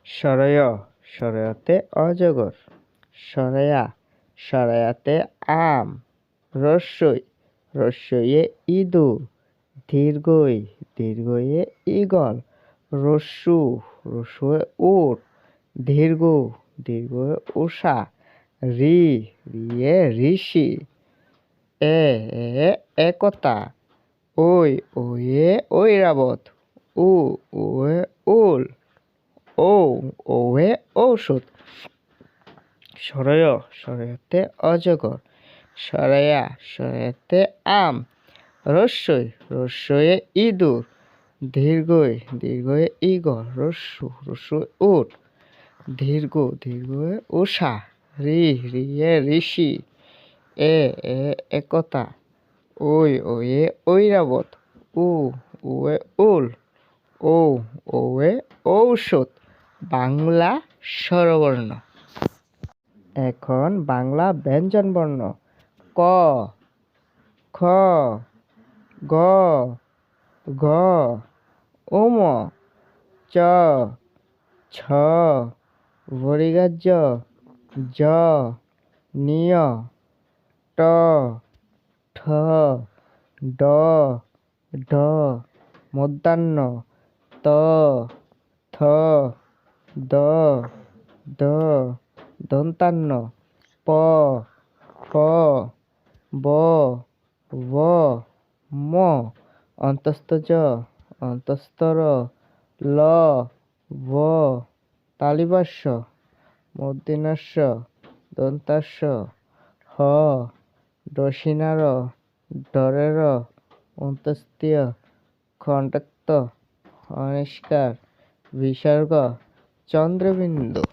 সরয় সরয়তে অজগর। সরায়া সরায়াতে আম। রস্যই রস্যইয়ে ইঁদুর। দীর্ঘই দীর্ঘইয়ে ঈগল। রস্যু রস্যুয়ে উট। দীর্ঘ দীর্ঘয়ে উষা। রি রিয়ে ঋষি। এ এ একতা। ওই ওয়ে ঐরাবত। উ উয়ে উল। ও ওয়ে ঔষধ। সরয় সরয়তে অজগর। সরায়া সরায়াতে আম। রস্যই রস্যয়ে ইঁদুর। দীর্ঘই দীর্ঘয়ে ঈগল। রস্যু রস্যুয়ে উট। দীর্ঘ দীর্ঘয়ে উষা। রি রিয়ে ঋষি। এ এ একতা। ওই ওয়ে ঐরাবত। উ উয়ে উল। ও ওয়ে ঔষধ। বাংলা স্বরবর্ণ। এখন বাংলা ব্যঞ্জনবর্ণ। ক খ গ ঘ উম চ ছ বর্গীয় জ নিয় ট ঠ ড ঢ মূর্ধন্য ত থ দ দ দন্তান্ন প ফ ব ব ম অন্তস্থ জ অন্তস্তর ল ব তালিবাস্য মূর্ধন্যস্য দন্তাস্য হ দশিনার ডরের অন্ত্যেষ্টিয় খণ্ডাত্ব অনিষ্কার বিসর্গ চন্দ্রবিন্দু।